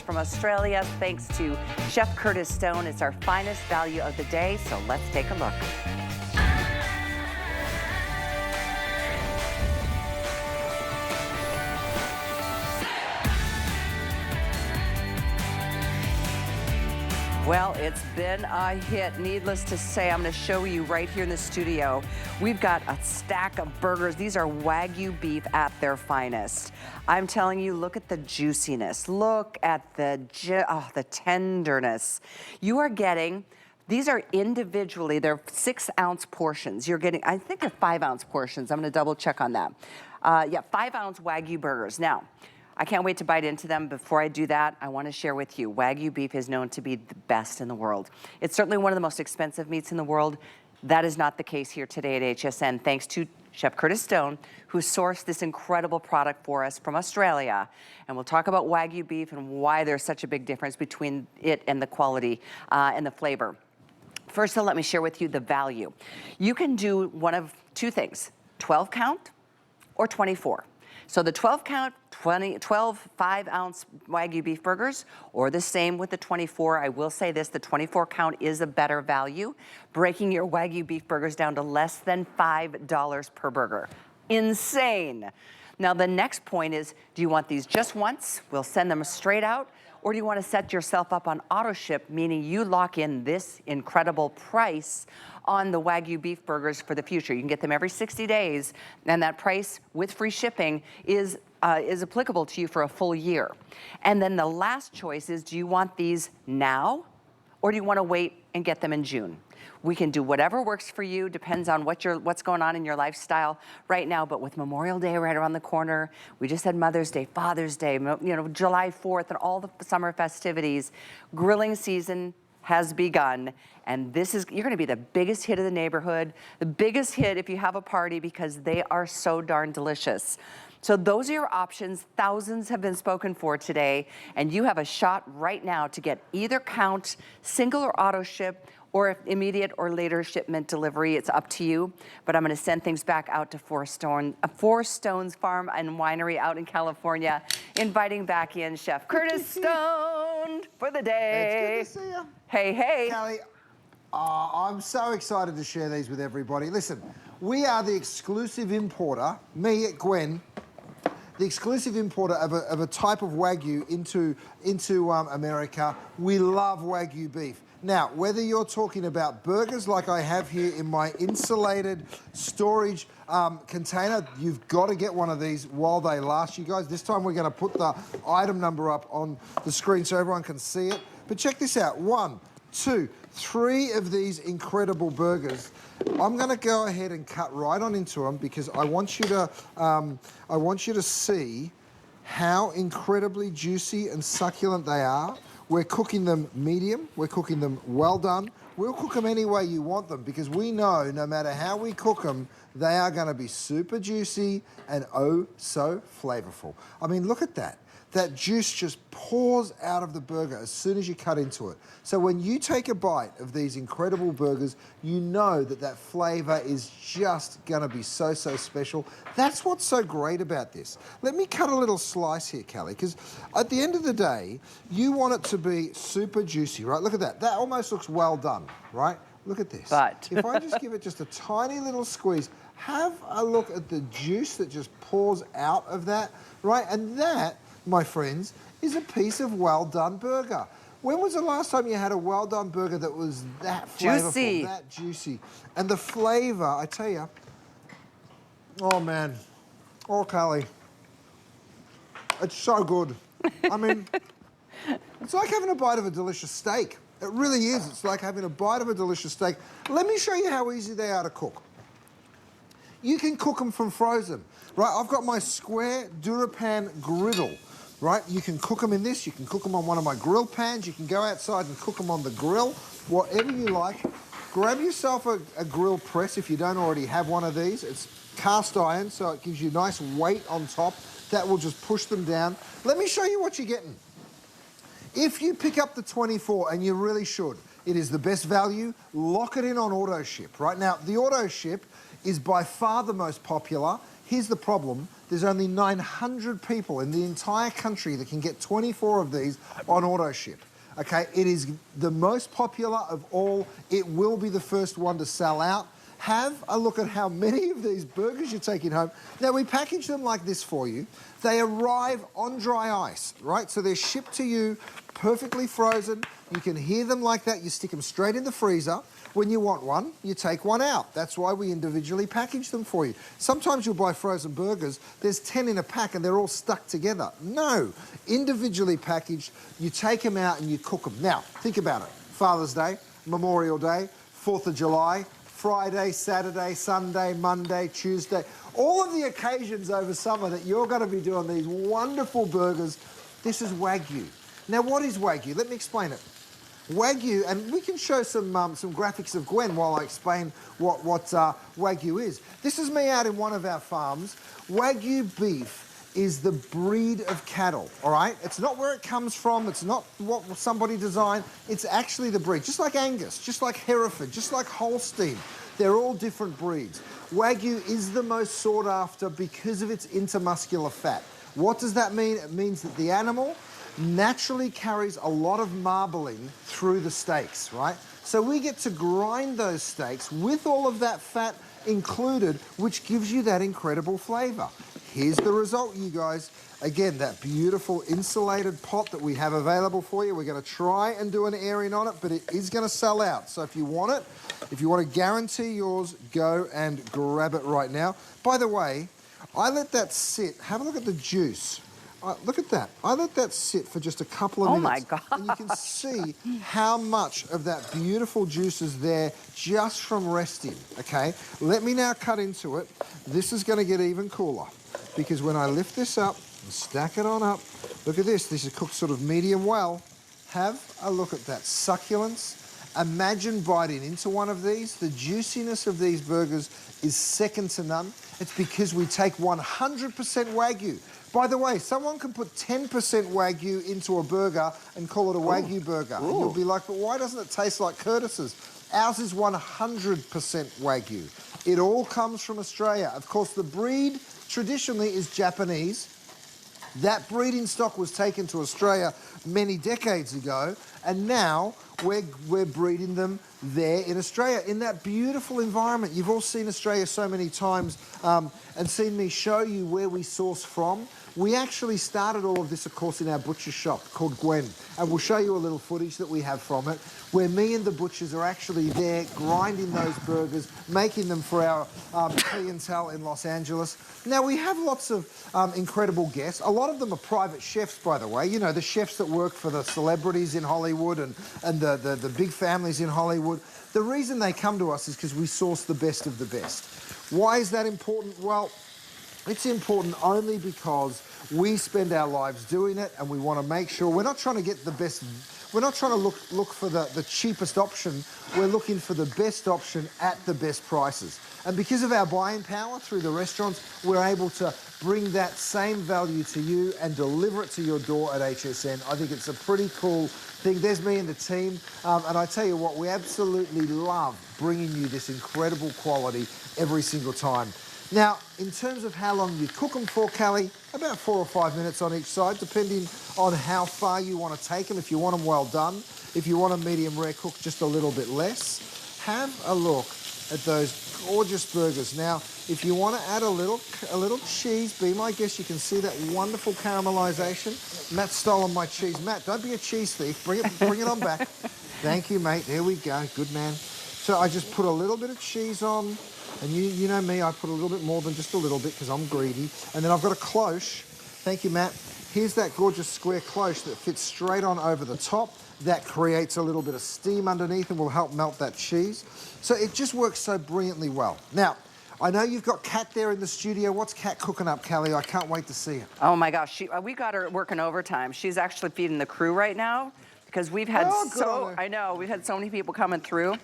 From Australia, thanks to Chef Curtis Stone. It's our finest value of the day, so let's take a look. Well, it's been a hit. Needless to say, I'm going to show you right here in the studio. We've got a stack of burgers. These are Wagyu beef at their finest. I'm telling you, look at the juiciness. Look at the tenderness. You are getting, these are individually, they're 6-ounce portions. You're getting, I think they're 5-ounce portions. I'm going to double check on that. Yeah, 5-ounce Wagyu burgers. Now, I can't wait to bite into them. Before I do that, I want to share with you, Wagyu beef is known to be the best in the world. It's certainly one of the most expensive meats in the world. That is not the case here today at HSN, thanks to Chef Curtis Stone, who sourced this incredible product for us from Australia. And we'll talk about Wagyu beef and why there's such a big difference between it and the quality and the flavor. First, let me share with you the value. You can do one of two things, 12 count or 24. So the 12 count, 12 5-ounce Wagyu beef burgers, or the same with the 24. I will say this, the 24 count is a better value, breaking your Wagyu beef burgers down to less than $5 per burger. Insane. Now the next point is, do you want these just once? We'll send them straight out. Or do you want to set yourself up on auto ship, meaning you lock in this incredible price on the Wagyu beef burgers for the future? You can get them every 60 days, and that price with free shipping is applicable to you for a full year. And then the last choice is, do you want these now, or do you want to wait and get them in June? We can do whatever works for you, depends on what's going on in your lifestyle right now. But with Memorial Day right around the corner, we just had Mother's Day, Father's Day, July 4th, and all the summer festivities. Grilling season has begun, and you're gonna be the biggest hit of the neighborhood, the biggest hit if you have a party, because they are so darn delicious. So those are your options. Thousands have been spoken for today, and you have a shot right now to get either count, single or auto ship, or if immediate or later shipment delivery. It's up to you. But I'm going to send things back out to Four Stones Farm and Winery out in California, inviting back in Chef Curtis Stone for the day. It's good to see you. Hey, hey. Callie, I'm so excited to share these with everybody. Listen, we are the exclusive importer, me, Gwen, the exclusive importer of a type of Wagyu into America. We love Wagyu beef. Now, whether you're talking about burgers like I have here in my insulated storage container, you've got to get one of these while they last, you guys. This time we're going to put the item number up on the screen so everyone can see it. But check this out. 1, 2, 3 of these incredible burgers. I'm going to go ahead and cut right on into them because I want you to see how incredibly juicy and succulent they are. We're cooking them medium, we're cooking them well done. We'll cook them any way you want them because we know no matter how we cook them, they are going to be super juicy and oh so flavorful. I mean, look at that. That juice just pours out of the burger as soon as you cut into it. So when you take a bite of these incredible burgers, you know that that flavor is just gonna be so, so special. That's what's so great about this. Let me cut a little slice here, Callie, because at the end of the day, you want it to be super juicy, right? Look at that. That almost looks well done, right? Look at this. But if I just give it just a tiny little squeeze, have a look at the juice that just pours out of that, right? And that, my friends, is a piece of well-done burger. When was the last time you had a well-done burger that was that flavorful, that juicy? And the flavor, I tell you, oh man, oh Callie, it's so good. I mean, it's like having a bite of a delicious steak. It really is. It's like having a bite of a delicious steak. Let me show you how easy they are to cook. You can cook them from frozen, right? I've got my square DuraPan griddle. Right, you can cook them in this, you can cook them on one of my grill pans, you can go outside and cook them on the grill, whatever you like. Grab yourself a grill press if you don't already have one of these. It's cast iron, so it gives you nice weight on top. That will just push them down. Let me show you what you're getting. If you pick up the 24, and you really should, it is the best value, lock it in on auto ship. Right now, the auto ship is by far the most popular. Here's the problem. There's only 900 people in the entire country that can get 24 of these on auto ship. Okay, it is the most popular of all. It will be the first one to sell out. Have a look at how many of these burgers you're taking home. Now, we package them like this for you. They arrive on dry ice, right? So they're shipped to you perfectly frozen. You can hear them like that. You stick them straight in the freezer. When you want one, you take one out. That's why we individually package them for you. Sometimes you'll buy frozen burgers, there's 10 in a pack and they're all stuck together. No, individually packaged, you take them out and you cook them. Now, think about it. Father's Day, Memorial Day, 4th of July, Friday, Saturday, Sunday, Monday, Tuesday, all of the occasions over summer that you're going to be doing these wonderful burgers. This is Wagyu. Now, what is Wagyu? Let me explain it. Wagyu, and we can show some graphics of Gwen while I explain what Wagyu is. This is me out in one of our farms. Wagyu beef is the breed of cattle, all right? It's not where it comes from. It's not what somebody designed. It's actually the breed, just like Angus, just like Hereford, just like Holstein. They're all different breeds. Wagyu is the most sought after because of its intermuscular fat. What does that mean? It means that the animal naturally carries a lot of marbling through the steaks, right? So we get to grind those steaks with all of that fat included, which gives you that incredible flavor. Here's the result, you guys. Again, that beautiful insulated pot that we have available for you. We're going to try and do an airing on it, but it is going to sell out. So if you want it, if you want to guarantee yours, go and grab it right now. By the way, I let that sit. Have a look at the juice. Look at that. I let that sit for just a couple of minutes. Oh, my God. And you can see how much of that beautiful juice is there just from resting, okay? Let me now cut into it. This is going to get even cooler because when I lift this up and stack it on up, look at this. This is cooked sort of medium well. Have a look at that succulence. Imagine biting into one of these. The juiciness of these burgers is second to none. It's because we take 100% Wagyu. By the way, someone can put 10% Wagyu into a burger and call it a Wagyu burger. And you'll be like, but why doesn't it taste like Curtis's? Ours is 100% Wagyu. It all comes from Australia. Of course, the breed traditionally is Japanese. That breeding stock was taken to Australia many decades ago, and now we're breeding them there in Australia, in that beautiful environment. You've all seen Australia so many times and seen me show you where we source from. We actually started all of this, of course, in our butcher shop called Gwen, and we'll show you a little footage that we have from it, where me and the butchers are actually there grinding those burgers, making them for our clientele in Los Angeles. Now, we have lots of incredible guests. A lot of them are private chefs, by the way. You know, the chefs that work for the celebrities in Hollywood and the big families in Hollywood. The reason they come to us is because we source the best of the best. Why is that important? Well, it's important only because we spend our lives doing it and we want to make sure we're not trying to get the best. We're not trying to look for the cheapest option. We're looking for the best option at the best prices. And because of our buying power through the restaurants, we're able to bring that same value to you and deliver it to your door at HSN. I think it's a pretty cool thing. There's me and the team. And I tell you what, we absolutely love bringing you this incredible quality every single time. Now, in terms of how long you cook them for, Callie, about 4 or 5 minutes on each side, depending on how far you want to take them. If you want them well done, if you want a medium rare cook, just a little bit less. Have a look at those gorgeous burgers. Now, if you want to add a little cheese, be my guest. You can see that wonderful caramelization. Matt's stolen my cheese. Matt, don't be a cheese thief. Bring it on back. Thank you, mate. There we go. Good man. So I just put a little bit of cheese on. And you know me, I put a little bit more than just a little bit because I'm greedy. And then I've got a cloche. Thank you, Matt. Here's that gorgeous square cloche that fits straight on over the top. That creates a little bit of steam underneath and will help melt that cheese. So it just works so brilliantly well. Now, I know you've got Kat there in the studio. What's Kat cooking up, Callie? I can't wait to see it. Oh my gosh, we got her working overtime. She's actually feeding the crew right now because we've had we've had so many people coming through.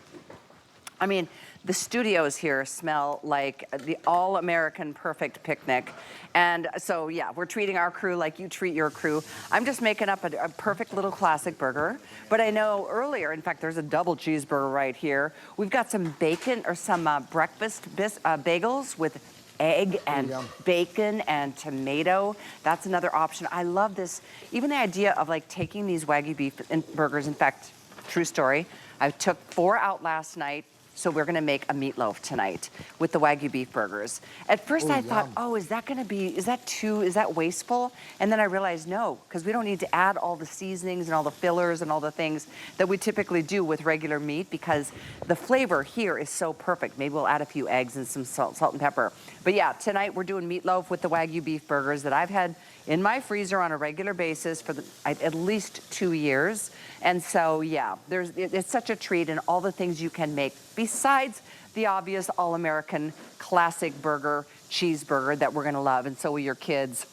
I mean, the studios here smell like the all-American perfect picnic. And so, yeah, we're treating our crew like you treat your crew. I'm just making up a perfect little classic burger. But I know earlier, in fact, there's a double cheeseburger right here. We've got some bacon or some breakfast bagels with egg and yum. bacon and tomato. That's another option. I love this. Even the idea of like taking these Wagyu beef burgers. In fact, true story, I took 4 out last night. So we're gonna make a meatloaf tonight with the Wagyu beef burgers. At first I thought, oh, is that wasteful? And then I realized no, because we don't need to add all the seasonings and all the fillers and all the things that we typically do with regular meat, because the flavor here is so perfect. Maybe we'll add a few eggs and some salt and pepper. But yeah, tonight we're doing meatloaf with the Wagyu beef burgers that I've had in my freezer on a regular basis for at least 2 years. And so, yeah, it's such a treat, and all the things you can make besides the obvious all-American classic burger, cheeseburger that we're gonna love, and so will your kids.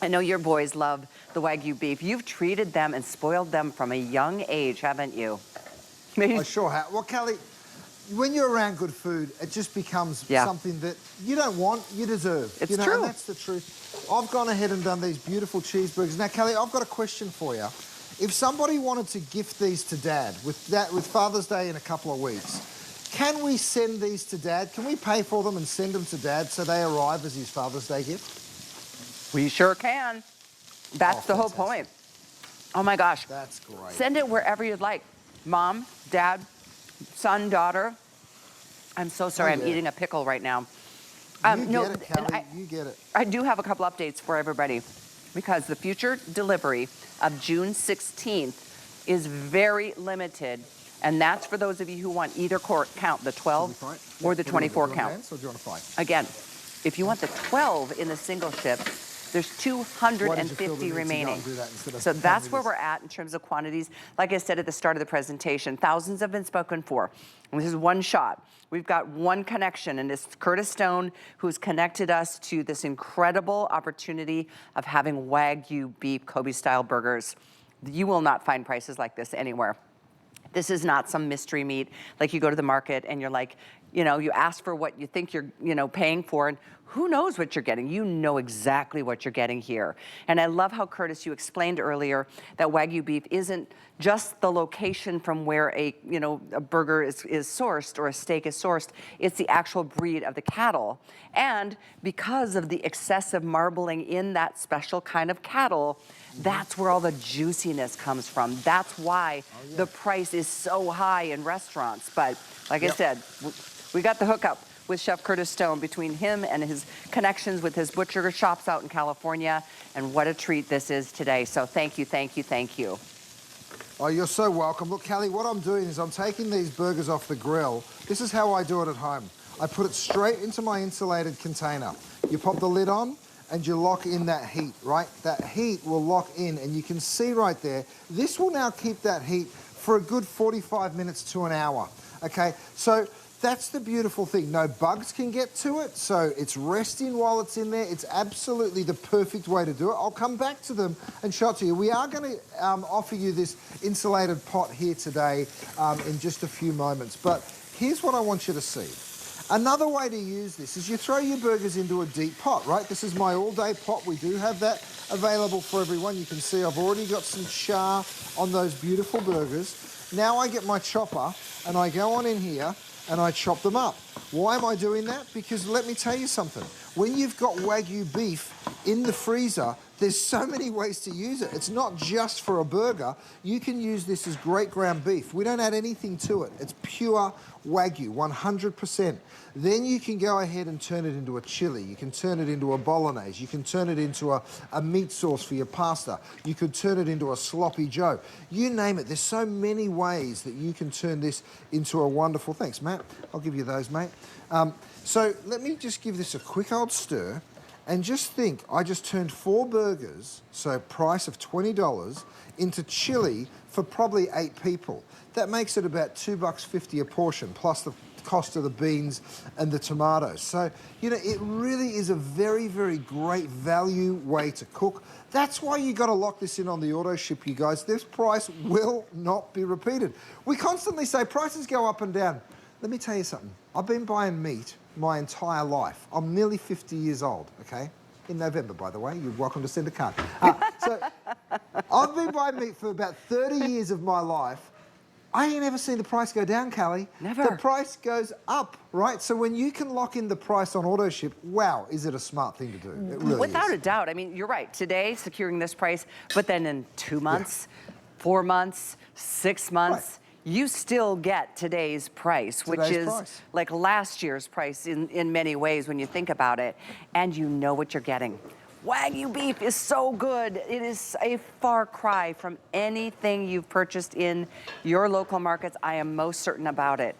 I know your boys love the Wagyu beef. You've treated them and spoiled them from a young age, haven't you? I sure have. Well, Kelly, when you're around good food, it just becomes something that you don't want, you deserve. It's true. true. And that's the truth. I've gone ahead and done these beautiful cheeseburgers. Now, Kelly, I've got a question for you. If somebody wanted to gift these to Dad with Father's Day in a couple of weeks, can we send these to Dad? Can we pay for them and send them to Dad so they arrive as his Father's Day gift? We sure can. That's the whole point. Oh my gosh. That's great. Send it wherever you'd like. Mom, Dad, son, daughter. I'm so sorry, I'm eating a pickle right now. You get it, Kelly, you get it. I do have a couple updates for everybody, because the future delivery of June 16th is very limited, and that's for those of you who want either count, the 12 or the 24 count. Or do you want to fight? Again, if you want the 12 in the single ship, there's 250 remaining. So that's where we're at in terms of quantities. Like I said at the start of the presentation, thousands have been spoken for. And this is one shot. We've got one connection, and it's Curtis Stone, who's connected us to this incredible opportunity of having Wagyu beef Kobe-style burgers. You will not find prices like this anywhere. This is not some mystery meat, like you go to the market and you're like, you know, you ask for what you think you're, paying for, and who knows what you're getting? You know exactly what you're getting here. And I love how, Curtis, you explained earlier that Wagyu beef isn't just the location from where a burger is sourced or a steak is sourced. It's the actual breed of the cattle. And because of the excessive marbling in that special kind of cattle, that's where all the juiciness comes from. That's why the price is so high in restaurants. But like I said, we got the hookup with Chef Curtis Stone, between him and his connections with his butcher shops out in California. And what a treat this is today. So thank you, thank you, thank you. Oh, you're so welcome. Look, Kelly, what I'm doing is I'm taking these burgers off the grill. This is how I do it at home. I put it straight into my insulated container. You pop the lid on and you lock in that heat, right? That heat will lock in, and you can see right there, this will now keep that heat for a good 45 minutes to an hour, okay? So that's the beautiful thing. No bugs can get to it, so it's resting while it's in there. It's absolutely the perfect way to do it. I'll come back to them and show it to you. We are going to offer you this insulated pot here today in just a few moments, but here's what I want you to see. Another way to use this is you throw your burgers into a deep pot, right? This is my all-day pot. We do have that available for everyone. You can see I've already got some char on those beautiful burgers. Now I get my chopper and I go on in here and I chop them up. Why am I doing that? Because let me tell you something. When you've got Wagyu beef in the freezer, there's so many ways to use it. It's not just for a burger. You can use this as great ground beef. We don't add anything to it. It's pure Wagyu, 100%. Then you can go ahead and turn it into a chili. You can turn it into a bolognese. You can turn it into a meat sauce for your pasta. You could turn it into a sloppy joe. You name it. There's so many ways that you can turn this into a wonderful... Thanks, Matt. I'll give you those, mate. So let me just give this a quick old stir. And just think, I just turned 4 burgers, so price of $20, into chili for probably 8 people. That makes it about $2.50 a portion, plus the cost of the beans and the tomatoes. So, it really is a very, very great value way to cook. That's why you got to lock this in on the auto ship, you guys. This price will not be repeated. We constantly say prices go up and down. Let me tell you something. I've been buying meat my entire life. I'm nearly 50 years old, okay? In November, by the way. You're welcome to send a card. So I've been buying meat for about 30 years of my life. I ain't ever seen the price go down, Callie. Never. The price goes up, right? So when you can lock in the price on auto ship, wow, is it a smart thing to do? It really Without is. a doubt. I mean, you're right. Today, securing this price, but then in 2 months, 4 months, 6 months, you still get today's price, which is like last year's price in many ways when you think about it, and you know what you're getting. Wagyu beef is so good. It is a far cry from anything you've purchased in your local markets. I am most certain about it.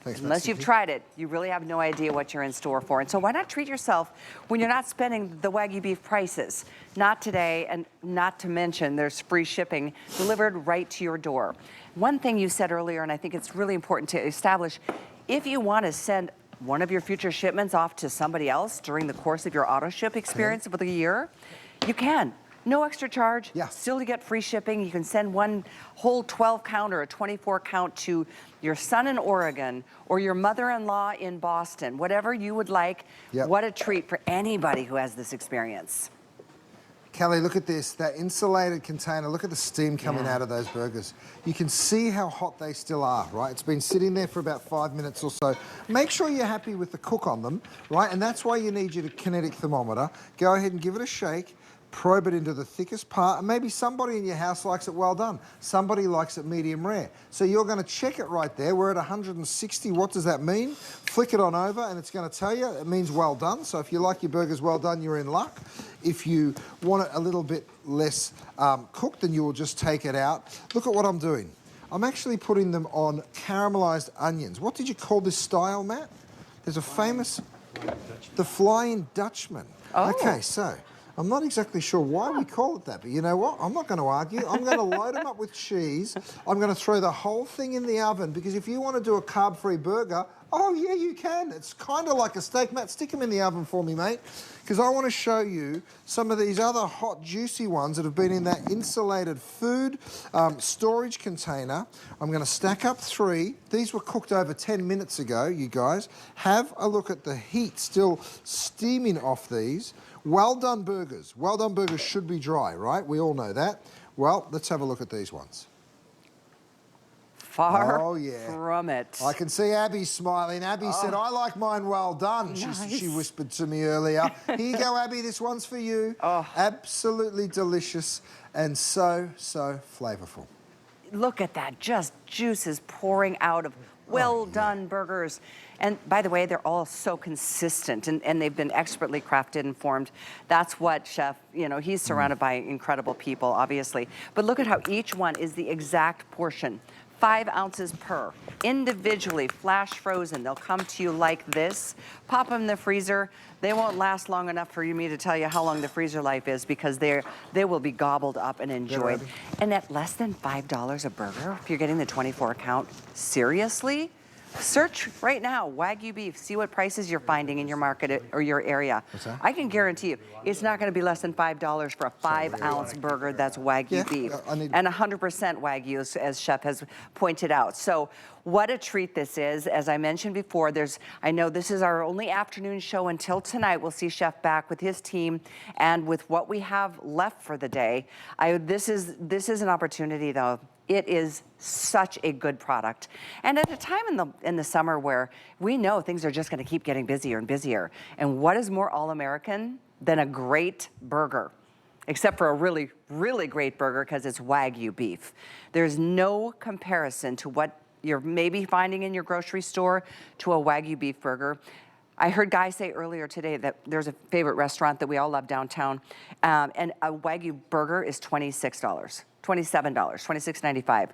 Thanks, Unless you've tried it, you really have no idea what you're in store for. And so why not treat yourself when you're not spending the Wagyu beef prices? Not today, and not to mention there's free shipping delivered right to your door. One thing you said earlier, and I think it's really important to establish, if you want to send one of your future shipments off to somebody else during the course of your auto ship experience of the year, you can. No extra charge. Yeah. Still to get free shipping. You can send one whole 12 count or a 24 count to your son in Oregon or your mother-in-law in Boston, whatever you would like. Yep. What a treat for anybody who has this experience. Kelly, look at this, that insulated container. Look at the steam coming out of those burgers. You can see how hot they still are, right? It's been sitting there for about 5 minutes or so. Make sure you're happy with the cook on them, right? And that's why you need your kinetic thermometer. Go ahead and give it a shake. Probe it into the thickest part, and maybe somebody in your house likes it well done. Somebody likes it medium rare. So you're going to check it right there. We're at 160. What does that mean? Flick it on over, and it's going to tell you it means well done. So if you like your burgers well done, you're in luck. If you want it a little bit less cooked, then you will just take it out. Look at what I'm doing. I'm actually putting them on caramelized onions. What did you call this style, Matt? There's a famous... The Flying Dutchman. Oh. Okay, so... I'm not exactly sure why we call it that, but you know what? I'm not going to argue. I'm going to load them up with cheese. I'm going to throw the whole thing in the oven, because if you want to do a carb-free burger, oh, yeah, you can. It's kind of like a steak. Matt, stick them in the oven for me, mate, because I want to show you some of these other hot, juicy ones that have been in that insulated food storage container. I'm going to stack up 3. These were cooked over 10 minutes ago, you guys. Have a look at the heat still steaming off these. Well done burgers. Well done burgers should be dry, right? We all know that. Well, let's have a look at these ones. Far from it. I can see Abby smiling. Abby said, I like mine well done. Nice. She whispered to me earlier. Here you go, Abby. This one's for you. Absolutely delicious and so, so flavorful. Look at that. Just juices pouring out of well-done burgers. And by the way, they're all so consistent, and they've been expertly crafted and formed. That's what Chef, you know, he's surrounded by incredible people, obviously. But look at how each one is the exact portion. 5 ounces per, individually flash frozen. They'll come to you like this. Pop them in the freezer. They won't last long enough for me to tell you how long the freezer life is, because they will be gobbled up and enjoyed. And at less than $5 a burger, if you're getting the 24 count, seriously? Search right now, Wagyu beef, see what prices you're finding in your market or your area. What's that? I can guarantee you, it's not gonna be less than $5 for a 5-ounce burger that's Wagyu beef. And 100% Wagyu, as Chef has pointed out. So what a treat this is. As I mentioned before, I know this is our only afternoon show until tonight. We'll see Chef back with his team and with what we have left for the day. This is an opportunity though. It is such a good product. And at a time in the summer where we know things are just gonna keep getting busier and busier. And what is more all-American than a great burger? Except for a really, really great burger, because it's Wagyu beef. There's no comparison to what you're maybe finding in your grocery store to a Wagyu beef burger. I heard Guy say earlier today that there's a favorite restaurant that we all love downtown, and a Wagyu burger is $26. $27, $26.95.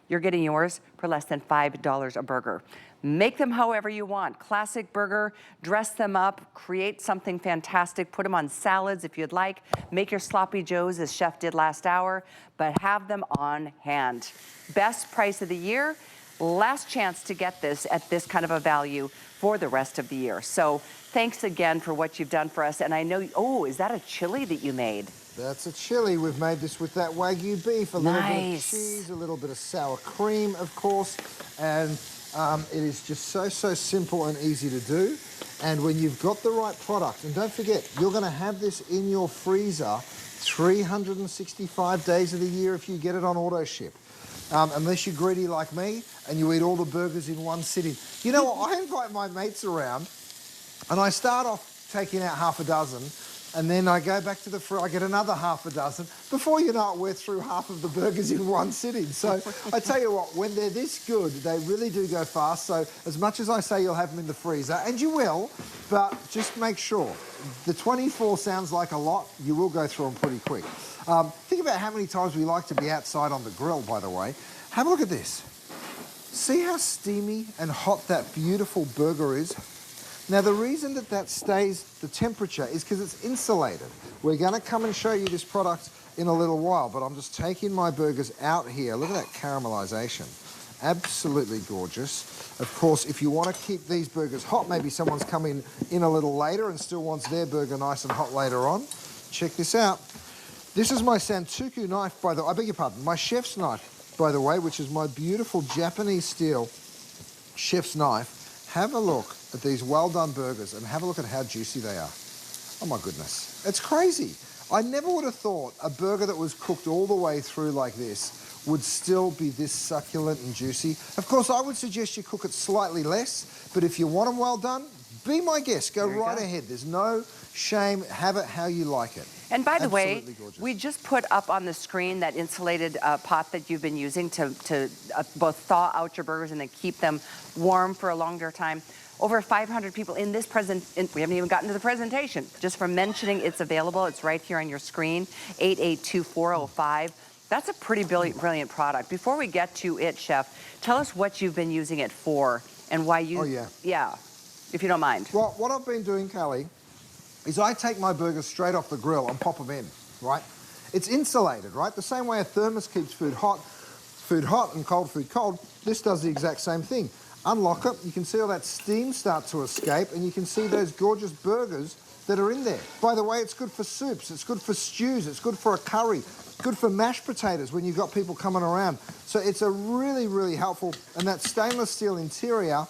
You're getting yours for less than $5 a burger. Make them however you want. Classic burger, dress them up, create something fantastic, put them on salads if you'd like. Make your sloppy joes as Chef did last hour, but have them on hand. Best price of the year, last chance to get this at this kind of a value for the rest of the year. So thanks again for what you've done for us. And I know, is that a chili that you made? That's a chili. We've made this with that Wagyu beef, a little bit of cheese, a little bit of sour cream, of course, and it is just so simple and easy to do. And when you've got the right product, and don't forget, you're going to have this in your freezer 365 days of the year if you get it on auto ship. unless you're greedy like me and you eat all the burgers in one sitting. You know what, I invite my mates around and I start off taking out half a dozen, and then I go back to the fridge, I get another half a dozen. Before you know it, we're through half of the burgers in one sitting. So I tell you what, when they're this good, they really do go fast. So as much as I say you'll have them in the freezer, and you will, but just make sure. The 24 sounds like a lot, you will go through them pretty quick. Think about how many times we like to be outside on the grill, by the way. Have a look at this. See how steamy and hot that beautiful burger is? Now, the reason that that stays the temperature is because it's insulated. We're going to come and show you this product in a little while, but I'm just taking my burgers out here. Look at that caramelization. Absolutely gorgeous. Of course, if you want to keep these burgers hot, maybe someone's coming in a little later and still wants their burger nice and hot later on. Check this out. This is my Santoku knife, I beg your pardon, my chef's knife, by the way, which is my beautiful Japanese steel chef's knife. Have a look at these well-done burgers and have a look at how juicy they are. Oh my goodness, it's crazy. I never would have thought a burger that was cooked all the way through like this would still be this succulent and juicy. Of course, I would suggest you cook it slightly less, but if you want them well done, be my guest, go right ahead. There's no shame, have it how you like it. And by the way, gorgeous. we just put up on the screen that insulated pot that you've been using to both thaw out your burgers and then keep them warm for a longer time. Over 500 people in this we haven't even gotten to the presentation. Just from mentioning it's available, it's right here on your screen, 882-405. That's a pretty brilliant product. Before we get to it, Chef, tell us what you've been using it for and why you... Oh, yeah. Yeah, if you don't mind. Well, what I've been doing, Callie, is I take my burgers straight off the grill and pop them in, right? It's insulated, right? The same way a thermos keeps food hot and cold food cold, this does the exact same thing. Unlock it, you can see all that steam start to escape, and you can see those gorgeous burgers that are in there. By the way, it's good for soups, it's good for stews, it's good for a curry, good for mashed potatoes when you've got people coming around. So it's a really, really helpful, and that stainless steel interior,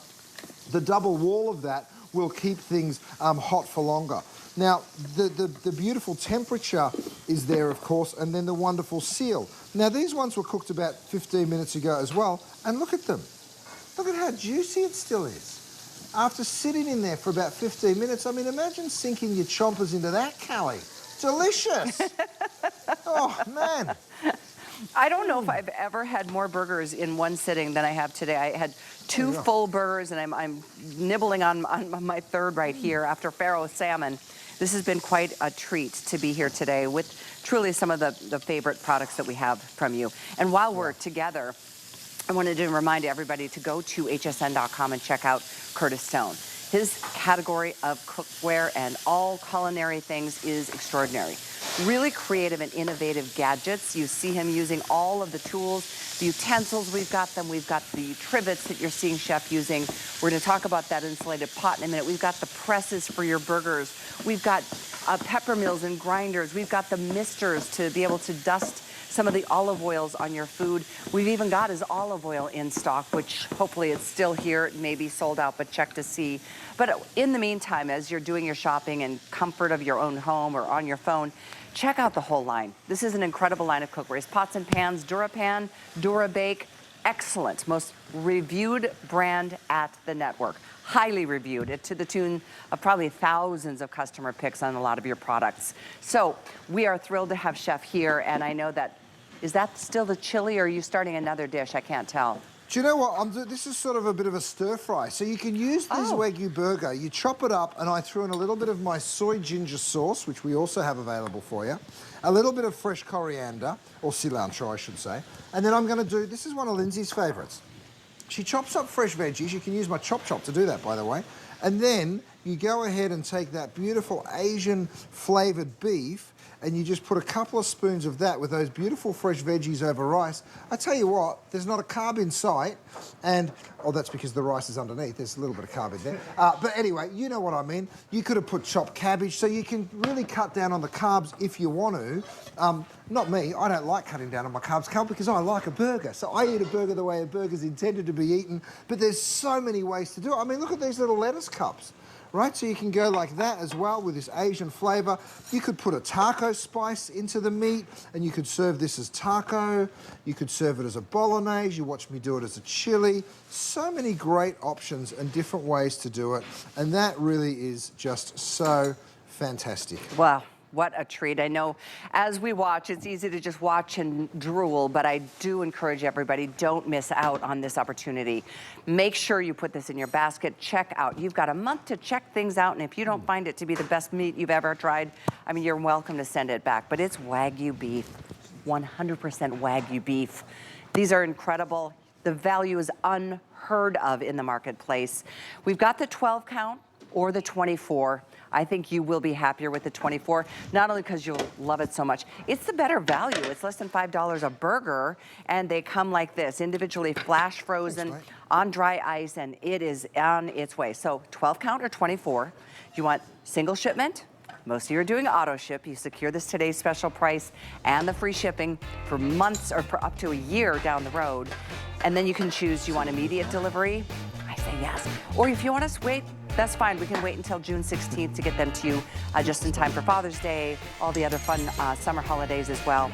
the double wall of that will keep things hot for longer. Now, the beautiful temperature is there, of course, and then the wonderful seal. Now, these ones were cooked about 15 minutes ago as well, and look at them. Look at how juicy it still is. After sitting in there for about 15 minutes, I mean, imagine sinking your chompers into that, Callie. Delicious. Oh, man. I don't know if I've ever had more burgers in one sitting than I have today. I had two full burgers, and I'm nibbling on my third right here after Pharaoh salmon. This has been quite a treat to be here today with truly some of the favorite products that we have from you. And while we're together, I wanted to remind everybody to go to hsn.com and check out Curtis Stone. His category of cookware and all culinary things is extraordinary. Really creative and innovative gadgets. You see him using all of the tools, the utensils, we've got them. We've got the trivets that you're seeing Chef using. We're gonna talk about that insulated pot in a minute. We've got the presses for your burgers. We've got pepper mills and grinders. We've got the misters to be able to dust some of the olive oils on your food. We've even got his olive oil in stock, which hopefully it's still here. It may be sold out, but check to see. But in the meantime, as you're doing your shopping in comfort of your own home or on your phone, check out the whole line. This is an incredible line of cookwares. Pots and pans, DuraPan, DuraBake, excellent. Most reviewed brand at the network. Highly reviewed, to the tune of probably thousands of customer picks on a lot of your products. So we are thrilled to have Chef here, and I know that, is that still the chili, or are you starting another dish? I can't tell. Do you know what? This is sort of a bit of a stir fry. So you can use this Wagyu burger, you chop it up, and I threw in a little bit of my soy ginger sauce, which we also have available for you, a little bit of fresh coriander, or cilantro, I should say, and then I'm going to do, this is one of Lindsay's favourites. She chops up fresh veggies. You can use my chop to do that, by the way. And then you go ahead and take that beautiful Asian flavoured beef, and you just put a couple of spoons of that with those beautiful fresh veggies over rice. I tell you what, there's not a carb in sight, and, oh, that's because the rice is underneath. There's a little bit of carb in there. But anyway, you know what I mean. You could have put chopped cabbage, so you can really cut down on the carbs if you want to. Not me, I don't like cutting down on my carbs, Carl, because I like a burger. So I eat a burger the way a burger's intended to be eaten, but there's so many ways to do it. I mean, look at these little lettuce cups. right? So you can go like that as well with this Asian flavor. You could put a taco spice into the meat and you could serve this as taco. You could serve it as a bolognese. You watch me do it as a chili. So many great options and different ways to do it. And that really is just so fantastic. Wow. What a treat. I know as we watch, it's easy to just watch and drool, but I do encourage everybody, don't miss out on this opportunity. Make sure you put this in your basket, check out. You've got a month to check things out, and if you don't find it to be the best meat you've ever tried, I mean, you're welcome to send it back. But it's Wagyu beef, 100% Wagyu beef. These are incredible. The value is unheard of in the marketplace. We've got the 12 count or the 24. I think you will be happier with the 24, not only because you'll love it so much, it's the better value. It's less than $5 a burger, and they come like this, individually flash frozen on dry ice, and it is on its way. So 12 count or 24, you want single shipment? Most of you are doing auto ship. You secure this today's special price and the free shipping for months or for up to a year down the road. And then you can choose, you want immediate delivery? I say yes. Or if you want us to wait, that's fine. We can wait until June 16th to get them to you just in time for Father's Day, all the other fun summer holidays as well.